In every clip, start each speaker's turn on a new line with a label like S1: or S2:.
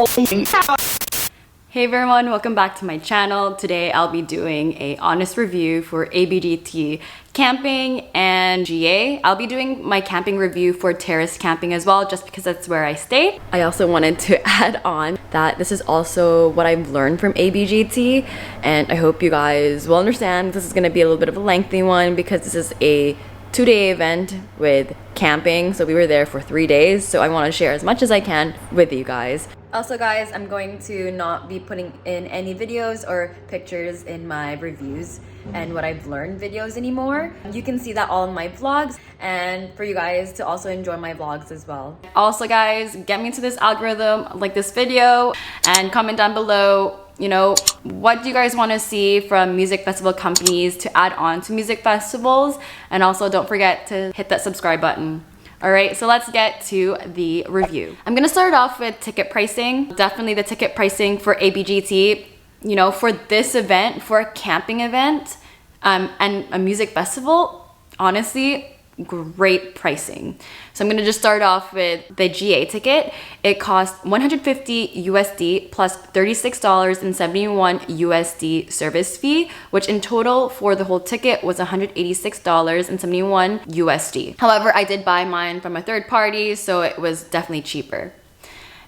S1: Hey everyone, welcome back to my channel. Today I'll be doing a honest review for ABGT Camping and GA. I'll be doing my camping review for Terrace Camping as well, just because that's where I stay. I also wanted to add on that this is also what I've learned from ABGT, and I hope you guys will understand this is going to be a little bit of a lengthy one because this is a 2-day event with camping. So we were there for 3 days, so I want to share as much as I can with you guys. Also guys, I'm going to not be putting in any videos or pictures in my reviews and what I've learned videos anymore. You can see that all in my vlogs, and for you guys to also enjoy my vlogs as well. Also guys, get me to this algorithm, like this video, and comment down below, you know, what do you guys want to see from music festival companies to add on to music festivals, and also don't forget to hit that subscribe button. Alright, so let's get to the review. I'm gonna start off with ticket pricing. Definitely the ticket pricing for ABGT, you know, for this event, for a camping event and a music festival, honestly, great pricing. So I'm gonna just start off with the GA ticket. It cost $150 USD plus $36.71 USD service fee, which in total for the whole ticket was $186.71 USD. However, I did buy mine from a third party, so it was definitely cheaper.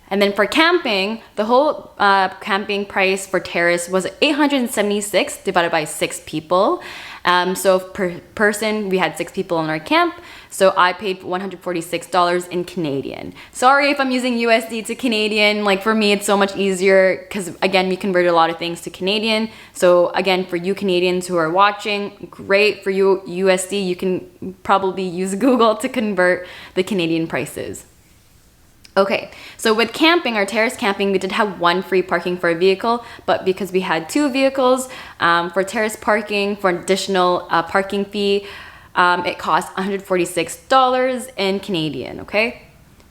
S1: And then for camping, the whole camping price for Terrace was $876 divided by 6 people. So per person, we had 6 people in our camp. So I paid $146 in Canadian. Sorry if I'm using USD to Canadian. Like for me, it's so much easier because again, we converted a lot of things to Canadian. So again, for you Canadians who are watching, great. For you USD, you can probably use Google to convert the Canadian prices. Okay, so with camping, our Terrace Camping, we did have 1 free parking for a vehicle, but because we had 2 vehicles, for Terrace parking, for an additional parking fee, it cost $146 in Canadian, okay?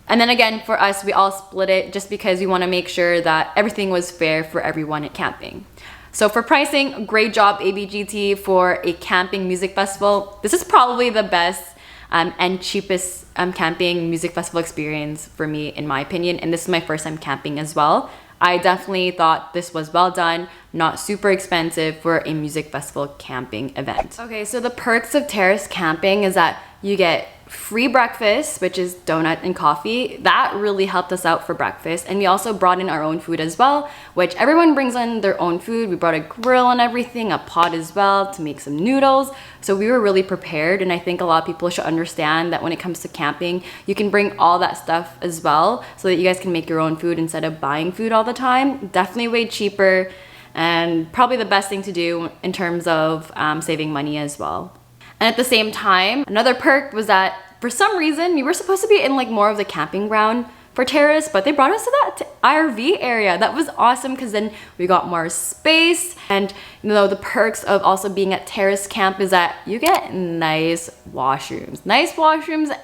S1: And then again, for us, we all split it just because we want to make sure that everything was fair for everyone at camping. So for pricing, great job ABGT for a camping music festival. This is probably the best and cheapest camping music festival experience for me, in my opinion. And this is my first time camping as well. I definitely thought this was well done, not super expensive for a music festival camping event. Okay, so the perks of Terrace Camping is that you get free breakfast, which is donut and coffee. That really helped us out for breakfast. And we also brought in our own food as well, which everyone brings in their own food. We brought a grill and everything, a pot as well to make some noodles. So we were really prepared. And I think a lot of people should understand that when it comes to camping, you can bring all that stuff as well so that you guys can make your own food instead of buying food all the time. Definitely way cheaper and probably the best thing to do in terms of saving money as well. And at the same time, another perk was that for some reason, we were supposed to be in like more of the camping ground for Terrace, but they brought us to that RV area. That was awesome because then we got more space. And you know, the perks of also being at Terrace Camp is that you get nice washrooms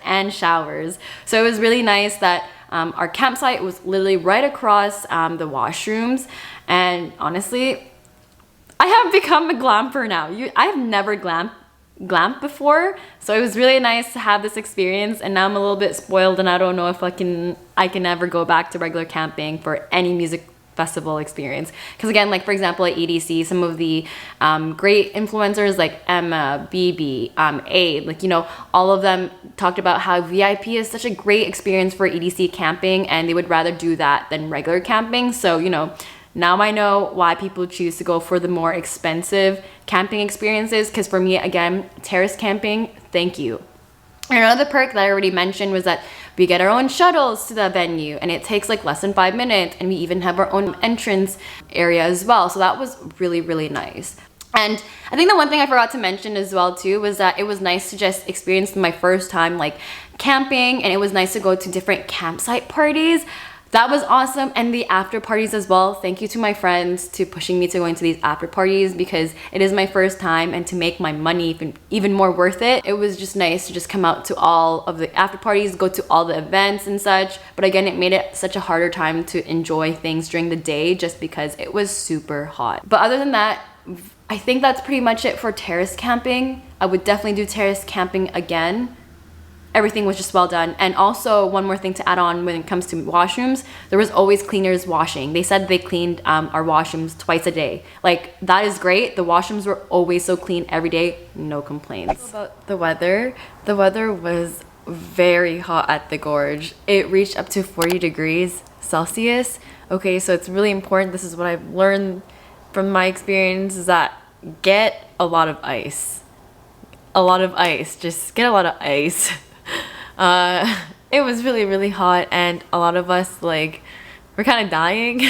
S1: and showers. So it was really nice that our campsite was literally right across the washrooms. And honestly, I have become a glamper now. I've never glamped before, so it was really nice to have this experience, and now I'm a little bit spoiled and I don't know if I can ever go back to regular camping for any music festival experience. Because again, like for example at EDC, some of the great influencers like Emma, BB, A, like, you know, all of them talked about how VIP is such a great experience for EDC camping and they would rather do that than regular camping. So, you know, now I know why people choose to go for the more expensive camping experiences, because for me, again, Terrace Camping, thank you. And another perk that I already mentioned was that we get our own shuttles to the venue and it takes like less than 5 minutes, and we even have our own entrance area as well. So that was really, really nice. And I think the one thing I forgot to mention as well too was that it was nice to just experience my first time like camping, and it was nice to go to different campsite parties. That was awesome. And the after parties as well. Thank you to my friends to pushing me to go into these after parties because it is my first time, and to make my money even more worth it, it was just nice to just come out to all of the after parties, go to all the events and such. But again, it made it such a harder time to enjoy things during the day just because it was super hot. But other than that, I think that's pretty much it for Terrace Camping. I would definitely do Terrace Camping again. everything was just well done. And also one more thing to add on when it comes to washrooms, there was always cleaners washing. They said they cleaned our washrooms twice a day. Like, that is great. The washrooms were always so clean every day, no complaints. About the weather was very hot at the gorge. It reached up to 40 degrees Celsius. Okay, so it's really important. This is what I've learned from my experience, is that get a lot of ice. A lot of ice. Just get a lot of ice. It was really, really hot, and a lot of us, like, we're kind of dying,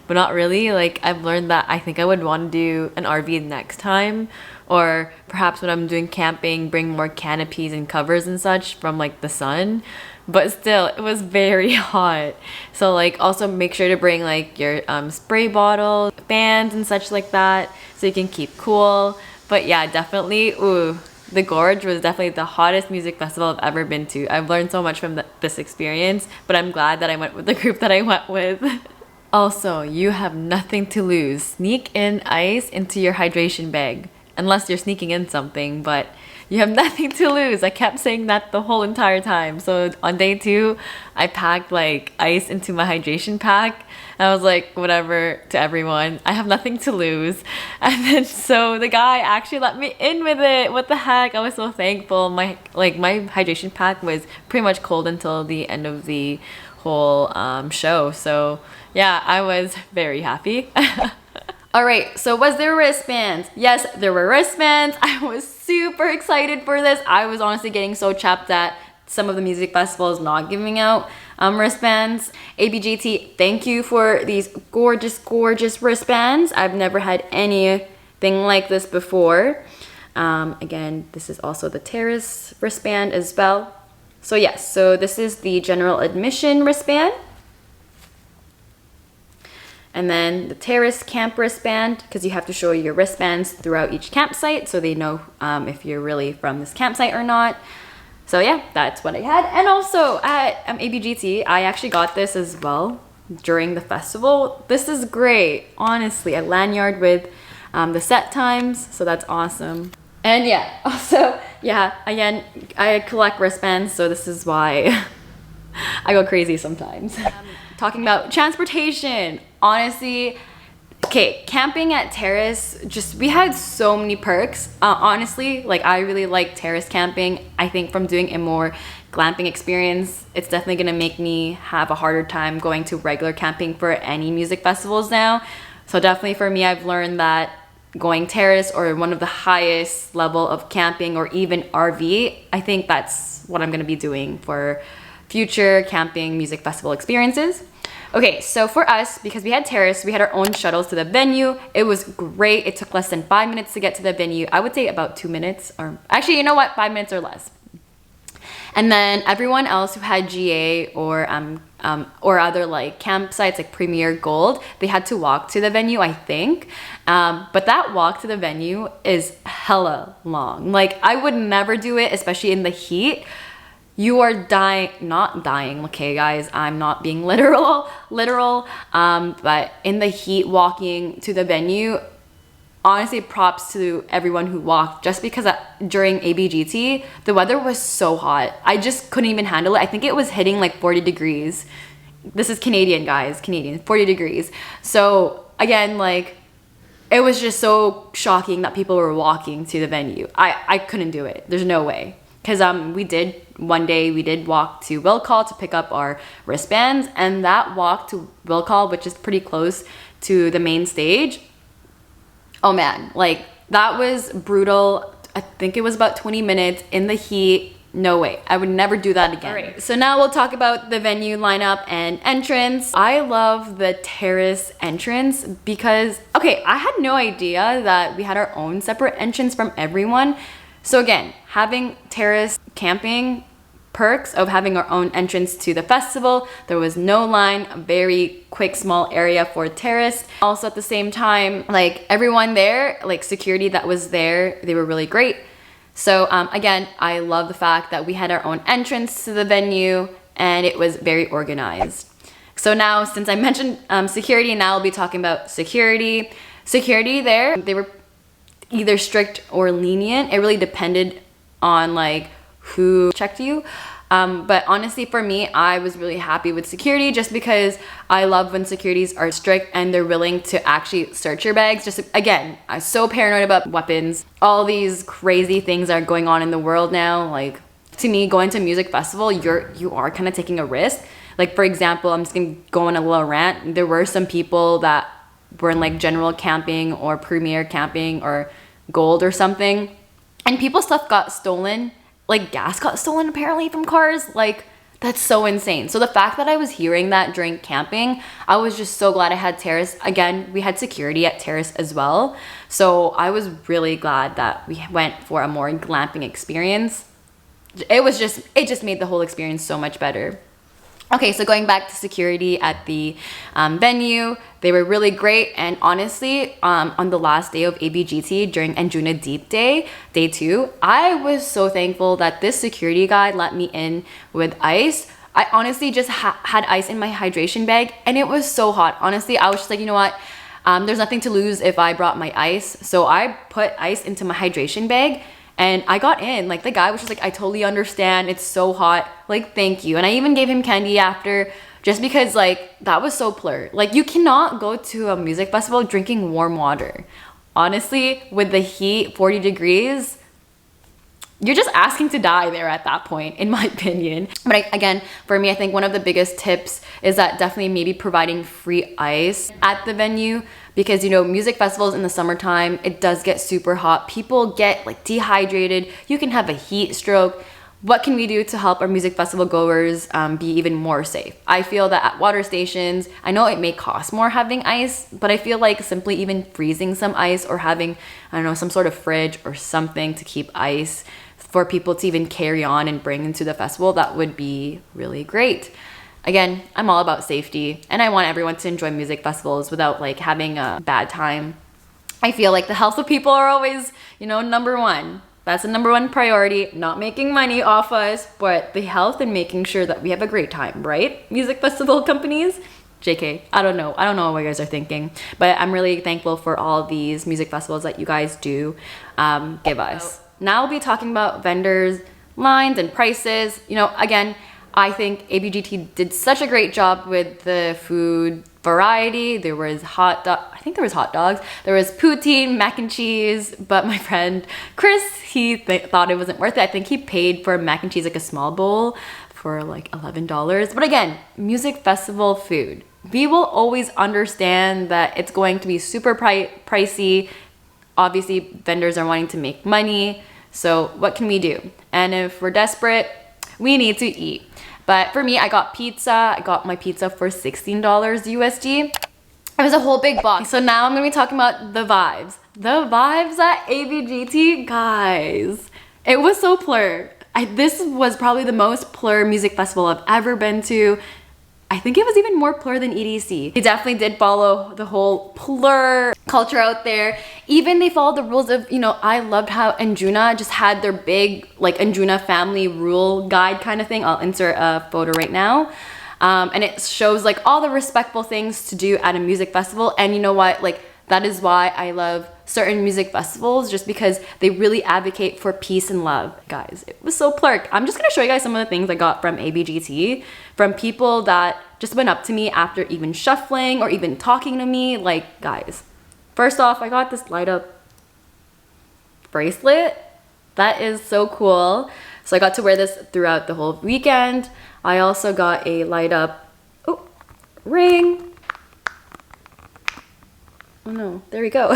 S1: but not really. Like, I've learned that I think I would want to do an RV next time, or perhaps when I'm doing camping, bring more canopies and covers and such from, like, the sun. But still, it was very hot. So, like, also make sure to bring, like, your spray bottle, fans and such like that, so you can keep cool. But yeah, definitely, ooh, the Gorge was definitely the hottest music festival I've ever been to. I've learned so much from this experience, but I'm glad that I went with the group that I went with. Also, you have nothing to lose. Sneak in ice into your hydration bag, unless you're sneaking in something, but you have nothing to lose. I kept saying that the whole entire time. So on day 2, I packed like ice into my hydration pack. And I was like, whatever, to everyone, I have nothing to lose. And then so the guy actually let me in with it. What the heck? I was so thankful. My hydration pack was pretty much cold until the end of the whole show. So yeah, I was very happy. All right, so was there wristbands? Yes, there were wristbands. I was super excited for this. I was honestly getting so chapped that some of the music festivals not giving out wristbands. ABGT, thank you for these gorgeous, gorgeous wristbands. I've never had anything like this before. Again, this is also the Terrace wristband as well. So yes, so this is the general admission wristband. And then the Terrace Camp wristband, because you have to show your wristbands throughout each campsite so they know if you're really from this campsite or not. So yeah, that's what I had. And also at ABGT, I actually got this as well during the festival. This is great, honestly. A lanyard with the set times, so that's awesome. And yeah, also, yeah, again, I collect wristbands, so this is why I go crazy sometimes. Talking about transportation, honestly, okay, camping at Terrace, we had so many perks. Honestly, like, I really like Terrace camping. I think from doing a more glamping experience, it's definitely gonna make me have a harder time going to regular camping for any music festivals now. So definitely for me, I've learned that going Terrace or one of the highest level of camping or even RV, I think that's what I'm gonna be doing for future camping music festival experiences. Okay, so for us, because we had Terrace, we had our own shuttles to the venue. It was great. It took less than 5 minutes to get to the venue. I would say about 2 minutes, or actually, you know what, 5 minutes or less. And then everyone else who had GA or other like campsites like Premier Gold, they had to walk to the venue, I think. But that walk to the venue is hella long. Like, I would never do it, especially in the heat. You are not dying, okay guys, I'm not being literal, but in the heat walking to the venue, honestly, props to everyone who walked, just because during ABGT, the weather was so hot. I just couldn't even handle it. I think it was hitting like 40 degrees. This is Canadian, guys, 40 degrees. So again, like, it was just so shocking that people were walking to the venue. I couldn't do it, there's no way. Because one day we did walk to Will Call to pick up our wristbands, and that walk to Will Call, which is pretty close to the main stage, oh man, like, that was brutal. I think it was about 20 minutes in the heat. No way, I would never do that again. All right, so now we'll talk about the venue lineup and entrance. I love the Terrace entrance because, okay, I had no idea that we had our own separate entrance from everyone. So again, having Terrace camping perks of having our own entrance to the festival. There was no line, a very quick small area for Terrace. Also at the same time, like, everyone there, like security that was there, they were really great. So again, I love the fact that we had our own entrance to the venue and it was very organized. So now, since I mentioned security, now I'll be talking about security. Security there, they were either strict or lenient. It really depended on like who checked you. But honestly, for me, I was really happy with security just because I love when securities are strict and they're willing to actually search your bags. Just again, I'm so paranoid about weapons. All these crazy things are going on in the world now. Like, to me, going to a music festival, you are kind of taking a risk. Like, for example, I'm just gonna go on a little rant. There were some people that were in like general camping or premier camping or gold or something, and people's stuff got stolen. Like, gas got stolen apparently from cars. Like, that's so insane. So the fact that I was hearing that during camping, I was just so glad I had Terrace. Again, we had security at Terrace as well. So I was really glad that we went for a more glamping experience. It just made the whole experience so much better. Okay, so going back to security at the venue, they were really great. And honestly, on the last day of ABGT during Anjuna Deep Day, day 2, I was so thankful that this security guy let me in with ice. I honestly just had ice in my hydration bag, and it was so hot. Honestly, I was just like, you know what? There's nothing to lose if I brought my ice. So I put ice into my hydration bag. And I got in. Like, the guy was just like, I totally understand. It's so hot. Like, thank you. And I even gave him candy after, just because, like, that was so plur. Like, you cannot go to a music festival drinking warm water. Honestly, with the heat, 40 degrees, you're just asking to die there at that point, in my opinion. But again, for me, I think one of the biggest tips is that definitely maybe providing free ice at the venue, because, you know, music festivals in the summertime, it does get super hot. People get like dehydrated. You can have a heat stroke. What can we do to help our music festival goers be even more safe? I feel that at water stations, I know it may cost more having ice, but I feel like simply even freezing some ice or having, I don't know, some sort of fridge or something to keep ice for people to even carry on and bring into the festival, that would be really great. Again, I'm all about safety, and I want everyone to enjoy music festivals without like having a bad time. I feel like the health of people are always, you know, number one. That's the number one priority, not making money off us, but the health and making sure that we have a great time, right? Music festival companies? JK, I don't know what you guys are thinking, but I'm really thankful for all these music festivals that you guys do give us. Now we'll be talking about vendors, lines, and prices. You know, again, I think ABGT did such a great job with the food variety. There was hot dogs. There was poutine, mac and cheese, but my friend Chris, he thought it wasn't worth it. I think he paid for mac and cheese, like a small bowl, for like $11. But again, music festival food. We will always understand that it's going to be super pricey. Obviously, vendors are wanting to make money. So what can we do? And if we're desperate, we need to eat. But for me, I got pizza. I got my pizza for $16 USD. It was a whole big box. So now I'm gonna be talking about the vibes. The vibes at ABGT, guys. It was so plur. This was probably the most plur music festival I've ever been to. I think it was even more plur than EDC. They definitely did follow the whole plur culture out there. Even they followed the rules of, you know, I loved how Anjuna just had their big like Anjuna family rule guide kind of thing. I'll insert a photo right now. And it shows like all the respectful things to do at a music festival. And you know what, like, that is why I love certain music festivals, just because they really advocate for peace and love. Guys, it was so plurk. I'm just gonna show you guys some of the things I got from ABGT, from people that just went up to me after even shuffling or even talking to me. Like, guys, first off, I got this light up bracelet. That is so cool. So I got to wear this throughout the whole weekend. I also got a light up ring. Oh no, there we go.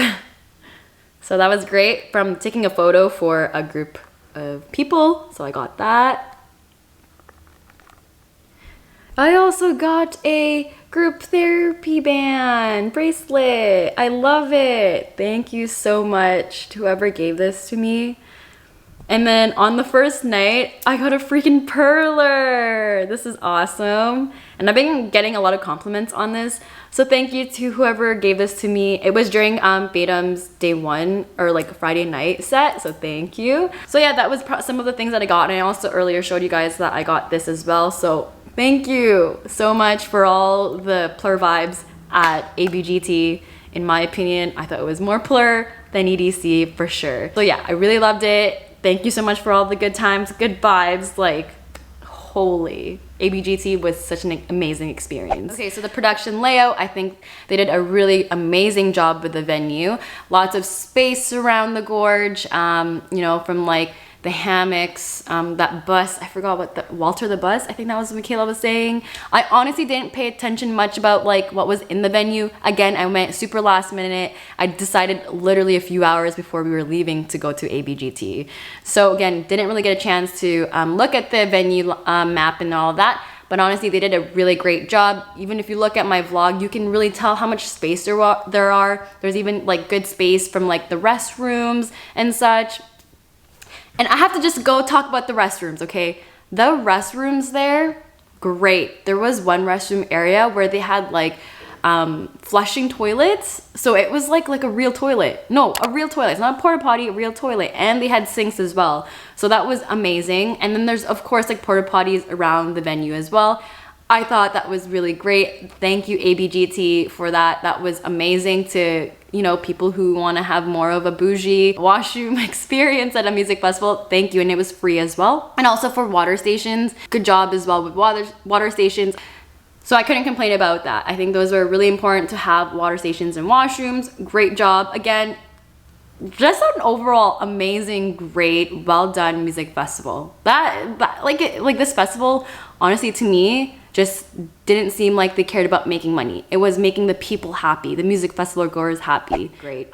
S1: So that was great from taking a photo for a group of people. So I got that. I also got a group therapy band bracelet. I love it. Thank you so much to whoever gave this to me. And then on the first night, I got a freaking perler. This is awesome. And I've been getting a lot of compliments on this. So thank you to whoever gave this to me. It was during Betam's day 1 or like Friday night set. So thank you. So yeah, that was some of the things that I got. And I also earlier showed you guys that I got this as well. So thank you so much for all the plur vibes at ABGT. In my opinion, I thought it was more plur than EDC for sure. So yeah, I really loved it. thank you so much for all the good times, good vibes. Like, holy, ABGT was such an amazing experience. Okay, so the production layout, I think they did a really amazing job with the venue. Lots of space around the gorge, you know, from like the hammocks, that bus, I forgot what the, Walter the bus, I think that was what Michaela was saying. I honestly didn't pay attention much about like what was in the venue. Again, I went super last minute. I decided literally a few hours before we were leaving to go to ABGT. So again, didn't really get a chance to look at the venue map and all that. But honestly, they did a really great job. Even if you look at my vlog, you can really tell how much space there are. There's even like good space from like the restrooms and such. And I have to just go talk about the restrooms, okay? The restrooms there, great. There was one restroom area where they had like flushing toilets. So it was like a real toilet. No, a real toilet. It's not a porta potty, a real toilet. And they had sinks as well. So that was amazing. And then there's of course like porta potties around the venue as well. I thought that was really great. Thank you ABGT for that. That was amazing to, you know, people who want to have more of a bougie washroom experience at a music festival. Thank you, and it was free as well. And also for water stations, good job as well with water stations. So I couldn't complain about that. I think those were really important to have, water stations and washrooms. Great job. Again, just an overall amazing, great, well done music festival. Like this festival, honestly, to me, just didn't seem like they cared about making money. It was making the people happy, the music festival goers happy. Great.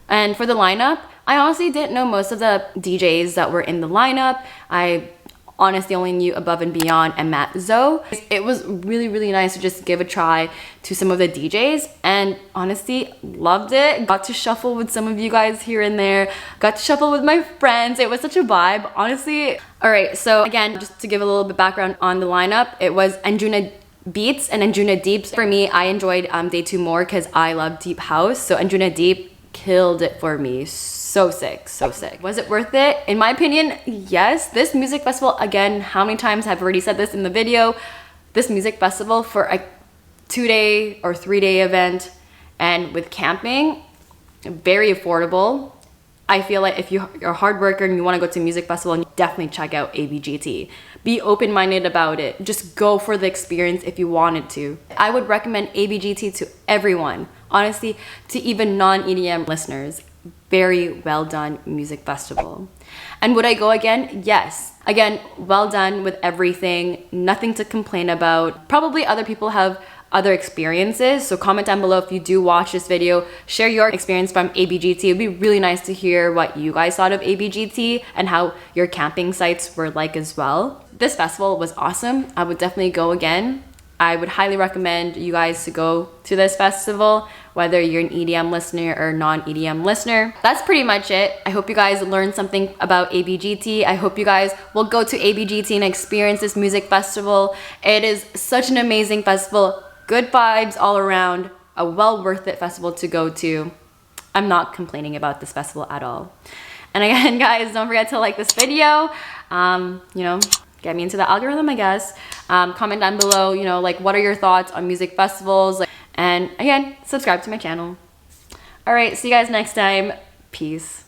S1: And for the lineup, I honestly didn't know most of the DJs that were in the lineup. I honestly only knew Above and Beyond and Matt Zoe. It was really, really nice to just give a try to some of the DJs, and honestly loved it. Got to shuffle with some of you guys here and there. Got to shuffle with my friends. It was such a vibe, honestly. All right, so again, just to give a little bit background on the lineup, it was Anjuna Beats and Anjuna Deeps. For me, I enjoyed day 2 more because I love deep house. So Anjuna Deep killed it for me. So sick, so sick. Was it worth it? In my opinion, yes. This music festival, again, how many times I've already said this in the video, this music festival for a 2-day or 3-day event and with camping, very affordable. I feel like if you're a hard worker and you want to go to a music festival, definitely check out ABGT. Be open-minded about it. Just go for the experience if you wanted to. I would recommend ABGT to everyone. Honestly, to even non-EDM listeners. Very well done music festival. And would I go again? Yes. Again, well done with everything. Nothing to complain about. Probably other people have other experiences, so comment down below if you do watch this video. Share your experience from ABGT. It'd be really nice to hear what you guys thought of ABGT and how your camping sites were like as well. This festival was awesome. I would definitely go again. I would highly recommend you guys to go to this festival, whether you're an EDM listener or non-EDM listener. That's pretty much it. I hope you guys learned something about ABGT. I hope you guys will go to ABGT and experience this music festival. It is such an amazing festival. Good vibes all around. A well worth it festival to go to. I'm not complaining about this festival at all. And again, guys, don't forget to like this video. You know, get me into the algorithm, I guess. Comment down below, you know, like what are your thoughts on music festivals? And again, subscribe to my channel. All right, see you guys next time. Peace.